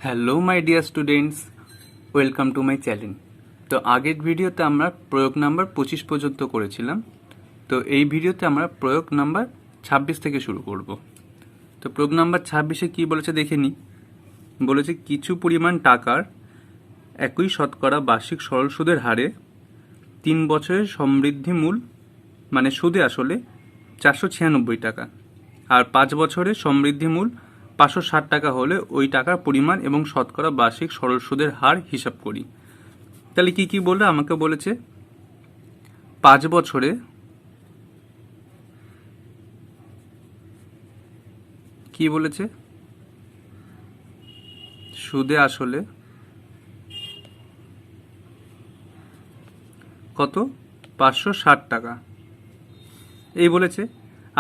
Hello my dear students, welcome to my channel. তো আগের ভিডিওতে আমরা প্রয়োগ নাম্বার 25 পর্যন্ত করেছিলাম। তো এই ভিডিওতে আমরা প্রয়োগ নাম্বার 26 থেকে শুরু করব। তো প্রয়োগ নাম্বার 26-এ কী বলেছে দেখে নিই। বলেছে কিছু পরিমাণ টাকার একই শতকরা বার্ষিক সরল সুদের হারে 3 বছরের সমৃদ্ধি মূল মানে সুদে আসলে 496 টাকা, আর 5 বছরের সমৃদ্ধি মূল 560 টাকা হলে ওই টাকার পরিমাণ এবং শতকরা বার্ষিক সরল সুদের হার হিসাব করি। তাহলে কি কি বললো আমাকে বলেছে 5 বছরে কি বলেছে সুদে আসলে কত 560 টাকা এই বলেছে।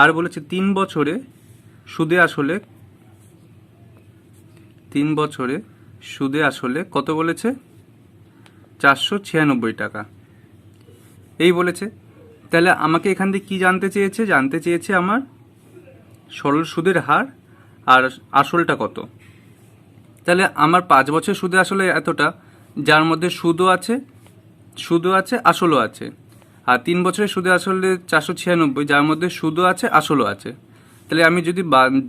আর বলেছে 3 বছরে সুদে আসলে 3 বছরে সুদে আসলে কত বলেছে 496 টাকা এই বলেছে। তাহলে আমাকে এখান থেকে কি জানতে চেয়েছে আমার সরল সুদের হার আর আসলটা কত। তাহলে আমার 5 বছর সুদে আসলে এতটা, যার মধ্যে সুদও আছে আসলও আছে, আর 3 বছরের সুদে আসলে 496, যার মধ্যে সুদও আছে আসলও আছে। তাহলে আমি যদি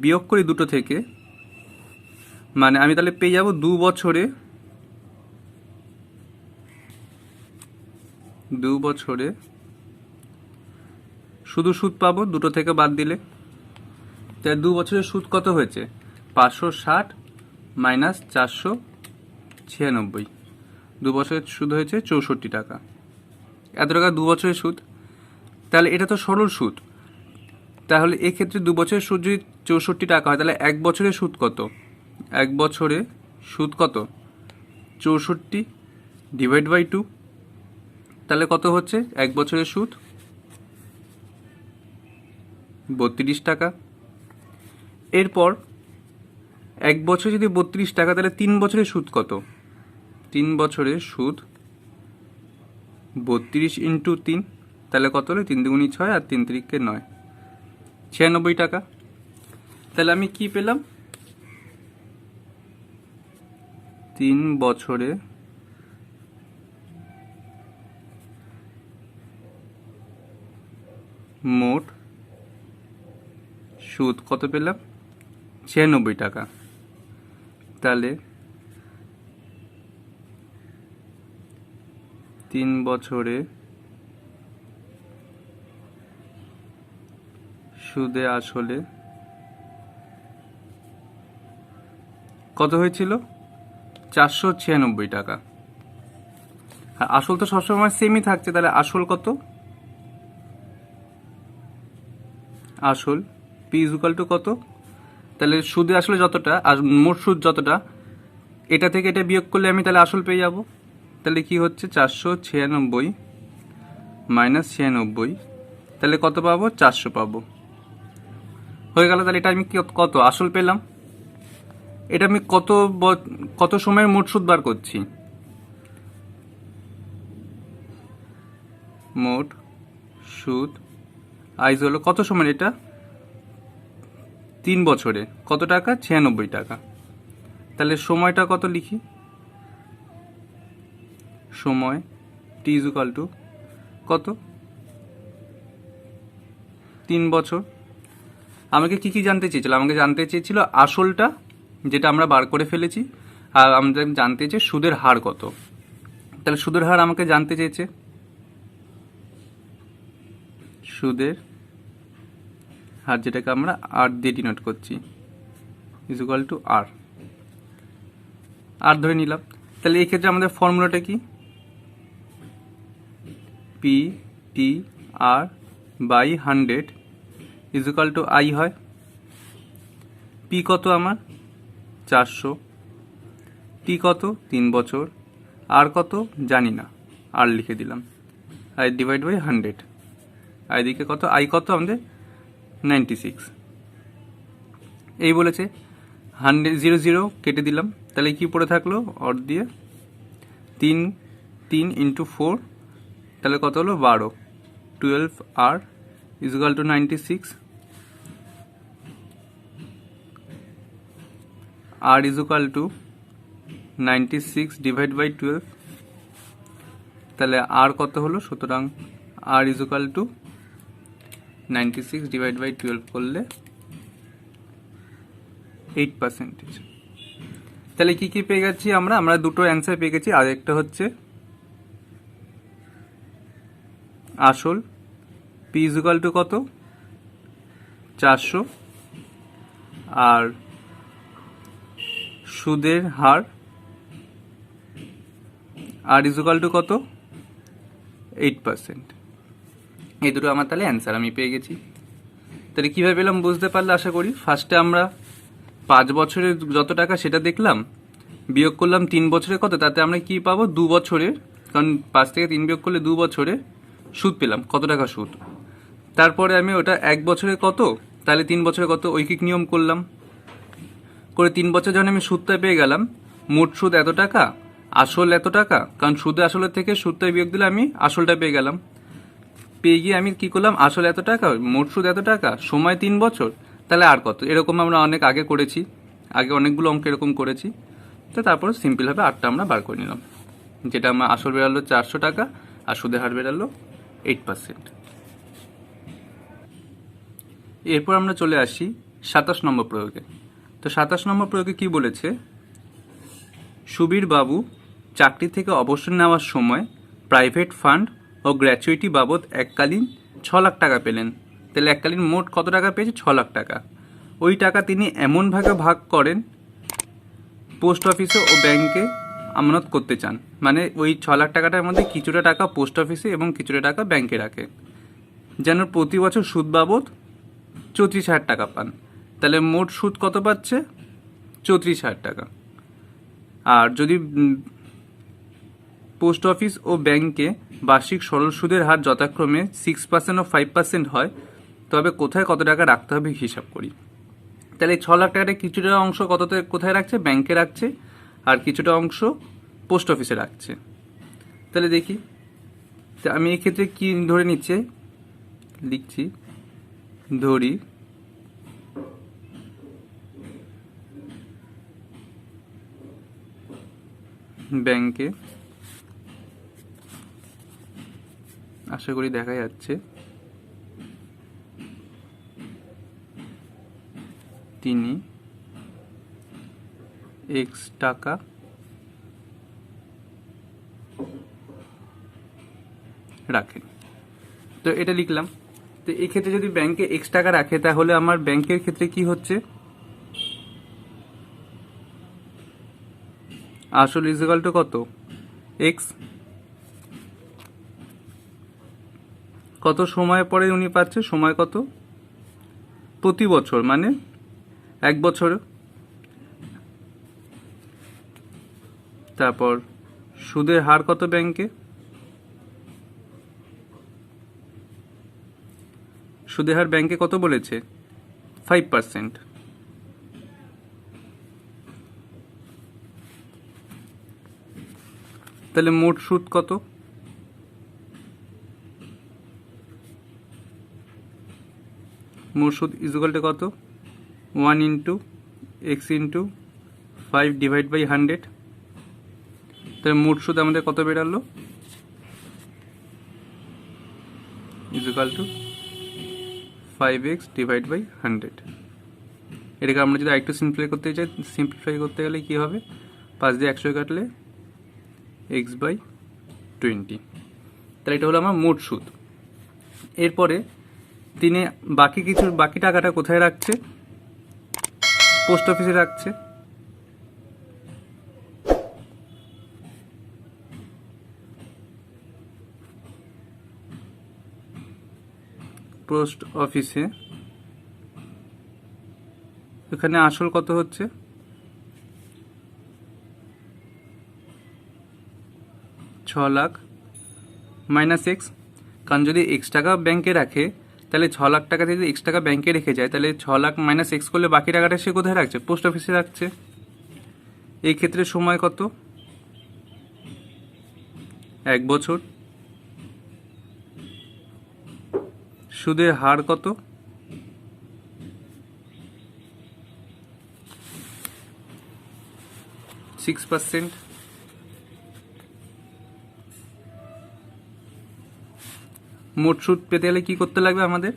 বিয়োগ করি দুটো থেকে, মানে আমি তাহলে পেয়ে যাব 2 বছরে শুধু সুদ পাবো দুটো থেকে বাদ দিলে। তাই 2 বছরের সুদ কত হয়েছে 560 মাইনাস 496, 2 বছরের সুদ হয়েছে 64 টাকা। এত টাকা 2 বছরের সুদ, তাহলে এটা তো সরল সুদ। তাহলে এক্ষেত্রে 2 বছরের সুদ যদি 64 টাকা হয়, তাহলে 1 বছরের সুদ কত? 1 বছরে সুদ কত 64 ডিভাইড বাই 2, তাহলে কত হচ্ছে 1 বছরের সুদ 32 টাকা। এরপর 1 বছর যদি 32 টাকা, তাহলে 3 বছরের সুদ কত? 3 বছরের সুদ 32 ইন্টু 3, তাহলে কত হলো 3 দুগুণী 6 আর 3 তিরিকে 9, 96 টাকা। তাহলে আমি কি পেলাম 3 বছরে মোট সুদ কত পেলাম 96 টাকা। তাহলে 3 বছরে সুদে আসলে কত হয়েছিল 496 টাকা। আর আসল তো সবসময় সেমই থাকছে, তাহলে আসল কত? আসল পি ইজুকাল টু কত? তাহলে সুদে আসলে যতটা আর মোট সুদ যতটা, এটা থেকে এটা বিয়োগ করলে আমি তাহলে আসল পেয়ে যাব। তাহলে কি হচ্ছে 496 মাইনাস 96, তাহলে কত পাবো 400 পাবো, হয়ে গেল। তাহলে এটা আমি কত আসল পেলাম। এটা আমি কত সময়ের মোট সুদ বার করছি, মোট সুদ আইজ হলো কত সময়, এটা 3 বছরে কত টাকা 96 টাকা। তাহলে সময়টা কত লিখি, সময় টি ইজুকাল টু কত 3 বছর। আমাকে কি কি জানতে চেয়েছিল? আমাকে জানতে চেয়েছিল আসলটা, যেটা আমরা বার করে ফেলেছি, আর আমাদের জানতে চেয়েছে সুদের হার কত। তাহলে সুদের হার আমাকে জানতে চেয়েছে, সুদের হার যেটাকে আমরা আর দিয়ে ডিনোট করছি ইজুকাল টু আর ধরে নিলাম। তাহলে এই ক্ষেত্রে আমাদের ফর্মুলাটা কি, P T R by 100 equal to I হয়। পি কত আমার 400, টি কত 3 বছর, আর কত জানি না, আর লিখে দিলাম, আই ডিভাইড বাই 100, আর এদিকে কত আই কত আমাদের 96 এই বলেছে। 100 0 কেটে দিলাম, তাহলে কি পড়ে থাকলো অর দিয়ে 3 ইন্টু 4, তাহলে কত হলো 12, 12 আর equal to 96, R equal to 96/12, তাহলে আর কত হলো? সুতরাং আর ইজ ইকুয়াল টু 96/12 করলে 8%। তাহলে কি কি পেয়ে গেছি আমরা দুটো অ্যান্সার পেয়ে গেছি। আর একটা হচ্ছে আসল পি ইজ ইকুয়াল টু কত? 400, আর সুদের হার আর ইজ ইকুয়াল টু কত? 8%। এই দুটো আমার তাহলে অ্যান্সার আমি পেয়ে গেছি। তাহলে কীভাবে পেলাম বুঝতে পারলে আশা করি। ফার্স্টে আমরা 5 বছরের যত টাকা সেটা দেখলাম, বিয়োগ করলাম 3 বছরে কত, তাতে আমরা কি পাবো? 2 বছরের, কারণ 5 থেকে 3 বিয়োগ করলে 2 বছরে সুদ পেলাম, কত টাকা সুদ। তারপরে আমি ওটা 1 বছরে কত, তাহলে 3 বছরে কত, ঐকিক নিয়ম করলাম, করে 3 বছর যখন আমি সুদটা পেয়ে গেলাম, মোট সুদ এত টাকা, আসল এত টাকা, কারণ সুদে আসলের থেকে সুদটা বিয়োগ দিলে আমি আসলটা পেয়ে গেলাম। পেয়ে গিয়ে আমি কি করলাম? আসল এত টাকা, মোট সুদ এত টাকা, সময় 3 বছর, তাহলে আর কত। এরকম আমরা অনেক আগে করেছি, আগে অনেকগুলো অঙ্ক এরকম করেছি। তো তারপরে সিম্পলভাবে আটটা আমরা বার করে নিলাম, যেটা আমার আসল বেরালো 400 টাকা আর সুদের হার বেরালো 8%। এরপর আমরা চলে আসি 27 নম্বর প্রয়োগে। তো 27 নম্বর প্রয়োগে কি বলেছে? সুবীর বাবু চাকরি থেকে অবসর নেওয়ার সময় প্রাইভেট ফান্ড ও গ্র্যাচুইটি বাবদ এককালীন 6 লাখ টাকা পেলেন। তাহলে এককালীন মোট কত টাকা পেয়েছে? 6 লাখ টাকা। ওই টাকা তিনি এমনভাবে ভাগ করেন, পোস্ট অফিসে ও ব্যাংকে আমানত করতে চান। মানে ওই 6 লাখ টাকাটার মধ্যে কিছুটা টাকা পোস্ট অফিসে এবং কিছুটা টাকা ব্যাংকে রাখে, যেন প্রতি বছর সুদ বাবদ 34,000 টাকা পান। তাহলে মোট সুদ কত পাচ্ছে? 34,000 টাকা। আর যদি পোস্ট অফিস ও ব্যাংকে বার্ষিক সরল সুদের হার যথাক্রমে 6% ও 5% হয়, তবে কোথায় কত টাকা রাখতে হবে হিসাব করি। তাহলে 6 লাখ টাকাটা কিছুটা অংশ কোথায় রাখছে? ব্যাংকে রাখছে, আর কিছুটা অংশ পোস্ট অফিসে রাখছে। তাহলে দেখি, আমি এই ক্ষেত্রে কি ধরে নিচ্ছে, লিখছি, ধরি ব্যাংকে, আশা করি দেখা যাচ্ছে, তিনি X টাকা রাখেন। তো এটা লিখলাম। তো এই ক্ষেত্রে যদি ব্যাংকে X টাকা রাখে, তাহলে আমার ব্যাংকের ক্ষেত্রে কি হচ্ছে? আসল ইজ ইকুয়াল টু কত? X। কত সময় পরে উনি পাচ্ছে? সময় কত? প্রতি বছর, মানে 1 বছর। তারপর সুদের হার কত ব্যাংকে? সুদের হার ব্যাংকে কত বলেছে? 5%। তাহলে মোট সুদ কত? মোট সুদ ইজ ইকুয়াল টু কত? 1 ইন্টু X ইন্টু 5/100। তাহলে মোট সুদ আমাদের কত বেরালো? Is equal two 5x/100। এটাকে আমরা যদি আরেকটু সিম্পলিফাই করতে গেলে কি হবে? 5 দিয়ে 100 কাটলে x/20। তাহলে এটা হলো আমার মোট সুদ। এরপরে তিনি বাকি টাকাটা কোথায় রাখছে? পোস্ট অফিসে রাখছে। পোস্ট অফিসে এখানে আসল কত হচ্ছে? 6 লাখ মাইনাস X, কারণ যদি X টাকা ব্যাংকে রাখে, তাহলে 6 লাখ টাকা যদি X টাকা ব্যাংকে রেখে যায়, তাহলে 6 লাখ মাইনাস X করলে বাকি টাকাটা সে কোথায় রাখছে? পোস্ট অফিসে রাখছে। এই ক্ষেত্রে সময় কত? 1 বছর। সুদের হার কত? 6 6%। মোট সুদ পেতে গেলে কি করতে লাগবে আমাদের?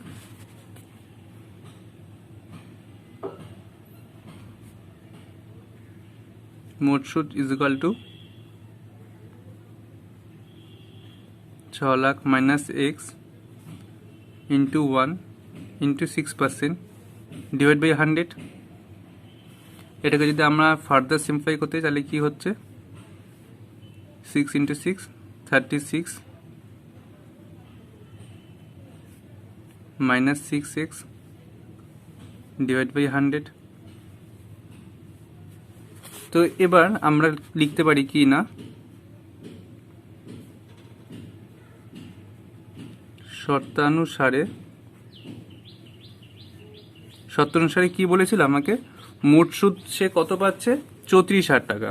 মোট সুদ is equal to 6 lakh minus X into 1 into 6% divide by 100। এটাকে যদি আমরা ফার্দার সিম্পলিফাই করতে তাহলে কি হচ্ছে? 6 into 6 36 minus 6x divide by 100। তো এবার আমরা লিখতে পারি কি না, শর্তানুসারে কি বলেছিল আমাকে? মোট সুদ সে কত পাচ্ছে? 34,000 টাকা।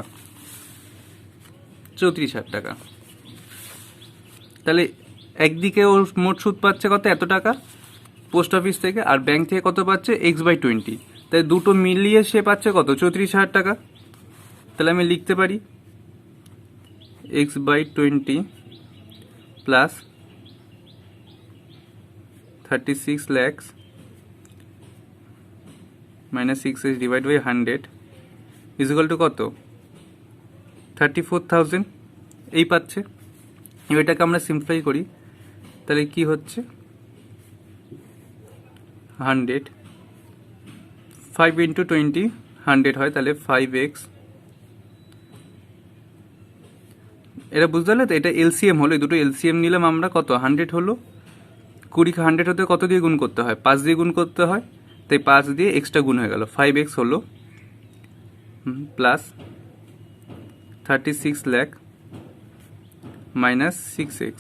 34,000 টাকা। তাহলে একদিকে ও মোট সুদ পাচ্ছে কত? এত টাকা পোস্ট অফিস থেকে, আর ব্যাংক থেকে কত পাচ্ছে? x/20। তাই দুটো মিলিয়ে সে পাচ্ছে কত? 34,000 টাকা। তাহলে আমি লিখতে পারি x/20 plus 36 lakhs minus 6x divide by 100 is equal to কত? 34,000 এই পাচ্ছে। এটাকে আমরা সিম্পলিফাই করি তাহলে কি হচ্ছে? 100 5 ইন্টু 20 100 হয়, তাহলে 5x। এটা বুঝতে পারলে তো? এটা এলসিএম হলো, এই দুটো এলসিএম নিলাম আমরা, কত? 100 হলো। 20 100 হতে কত দিয়ে গুণ করতে হয়? 5 দিয়ে গুণ করতে হয়, তাই 5 দিয়ে এক্সট্রা গুণ হয়ে গেল। 5x হলো প্লাস 36 লাখ মাইনাস 6x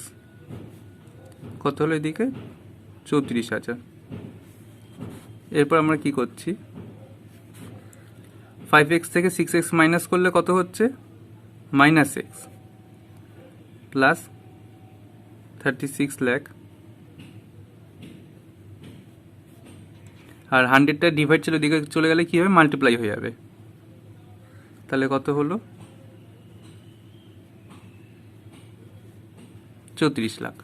কত হলো? এদিকে 34,000। এরপর আমরা কি করছি? 5x থেকে 6x মাইনাস করলে কত হচ্ছে? মাইনাস x প্লাস 36 লাখ, আর 100টা ডিভাইড ছিল দিকে চলে গেলে কি হবে? মাল্টিপ্লাই হয়ে যাবে। তাহলে কত হলো? 34 লাখ।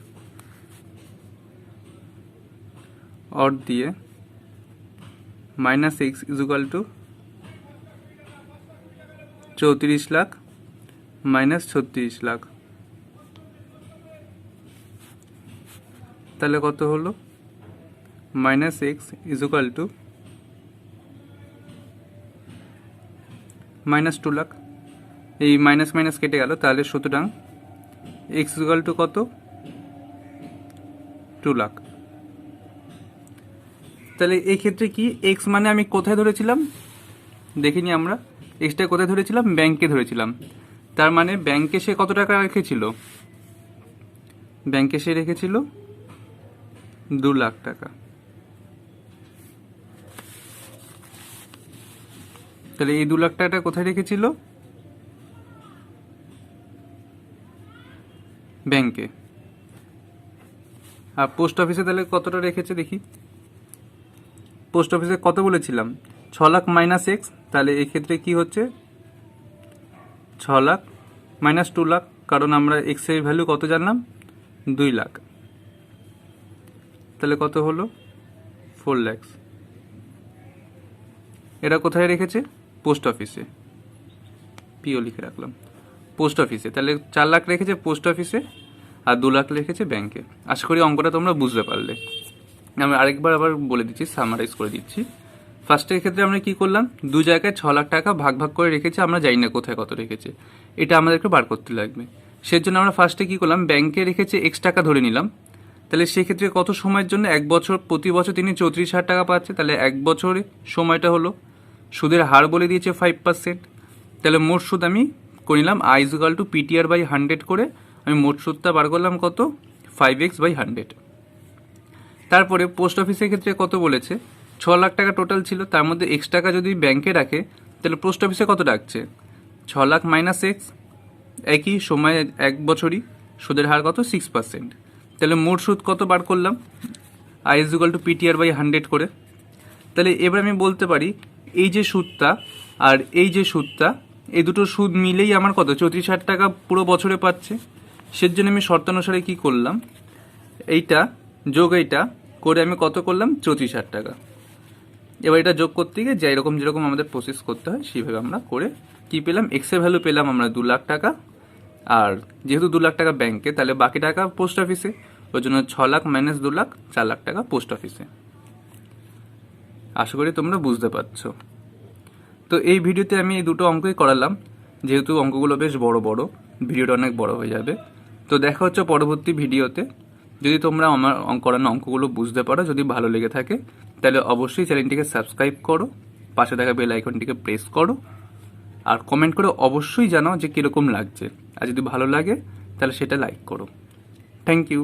অর দিয়ে minus x is equal two 34 lakh minus 36 lakh. তাহলে কত হলো? Minus x is equal two minus 2 lakh. এই মাইনাস মাইনাস কেটে গেল, তাহলে সুতরাং এক্স ইজ ইকুয়াল টু কত? 2 লাখ। তাহলে এই ক্ষেত্রে কি এক্স মানে আমি কোথায় ধরেছিলাম দেখিনি আমরা? এক্সটা কোথায় ধরেছিলাম? ব্যাংকে ধরেছিলাম। তার মানে ব্যাংকে সে কত টাকা রেখেছিল? ব্যাংকে সে রেখেছিল 2 লাখ টাকা। তাহলে এই 2 লাখ টাকাটা কোথায় রেখেছিল? ব্যাংকে। আর পোস্ট অফিসে তাহলে কতটা রেখেছে দেখি? পোস্ট অফিসে কত বলেছিলাম? 6 লাখ মাইনাস এক্স। তাহলে এই ক্ষেত্রে কি হচ্ছে? 6 লাখ মাইনাস 2 লাখ, কারণ আমরা এক্স এর ভ্যালু কত জানলাম? 2 লাখ। তাহলে কত হলো? 4 লাখ। এটা কোথায় রেখেছে? পোস্ট অফিসে। পিও লিখে রাখলাম, পোস্ট অফিসে। তাহলে 4 লাখ রেখেছে পোস্ট অফিসে আর 2 লাখ রেখেছে ব্যাংকে। আশা করি অঙ্কটা তোমরা বুঝতে পারলে। আমি আরেকবার আবার বলে দিচ্ছি, সামারাইজ করে দিচ্ছি। ফার্স্টের ক্ষেত্রে আমরা কি করলাম? দু জায়গায় 6 লাখ টাকা ভাগ ভাগ করে রেখেছে, আমরা জানি না কোথায় কত রেখেছে, এটা আমাদেরকে বার করতে লাগবে। সেজন্য আমরা ফার্স্টে কি করলাম? ব্যাংকে রেখেছে x টাকা ধরে নিলাম। তাহলে সেক্ষেত্রে কত সময়ের জন্য? 1 বছর। প্রতি বছর তিনি 34,000 টাকা পাচ্ছে, তাহলে 1 বছরে সময়টা হলো। সুদের হার বলে দিয়েছে 5%। তাহলে মোট সুদ আমি করে নিলাম i = PTR/100 করে আমি মোট সুদটা বার করলাম কত? 5x/100। তারপরে পোস্ট অফিসের ক্ষেত্রে কত বলেছে? 6 লাখ টাকা টোটাল ছিল, তার মধ্যে x টাকা যদি ব্যাংকে রাখে তাহলে পোস্ট অফিসে কত রাখছে? 6 লাখ মাইনাস এক্স, একই সময় 1 বছরই, সুদের হার কত? 6%। তাহলে মোট সুদ কত বার করলাম? i = PTR/100 করে। তাহলে এবার আমি বলতে পারি এই যে সুদটা আর এই যে সুদটা এই দুটো সুদ মিলেই আমার কত 34,000 টাকা পুরো বছরে পাচ্ছে। সেজন্য আমি শর্তানুসারে কি করলাম, এইটা যোগ এইটা করে আমি কত করলাম 34,000 টাকা। এবার এটা যোগ করতে গিয়ে যেরকম আমাদের প্রসেস করতে হয় সেইভাবে আমরা করে কি পেলাম, এক্স এর ভ্যালু পেলাম আমরা 2 লাখ টাকা। আর যেহেতু 2 লাখ টাকা ব্যাংকে, তাহলে বাকি টাকা পোস্ট অফিসে, ওই জন্য 6 লাখ মাইনাস 2 লাখ 4 লাখ টাকা পোস্ট অফিসে। আশা করি তোমরা বুঝতে পারছো। তো এই ভিডিওতে আমি এই দুটো অঙ্কই করালাম, যেহেতু অঙ্কগুলো বেশ বড় বড়, ভিডিওটা অনেক বড় হয়ে যাবে। তো দেখা হচ্ছে পরবর্তী ভিডিওতে। যদি তোমরা আমার করানো অঙ্কগুলো বুঝতে পারো, যদি ভালো লেগে থাকে, তাহলে অবশ্যই চ্যানেলটিকে সাবস্ক্রাইব করো, পাশে থাকা বেল আইকনটিকে প্রেস করো, আর কমেন্ট করে অবশ্যই জানাও যে কীরকম লাগছে। আর যদি ভালো লাগে তাহলে সেটা লাইক করো। Thank you.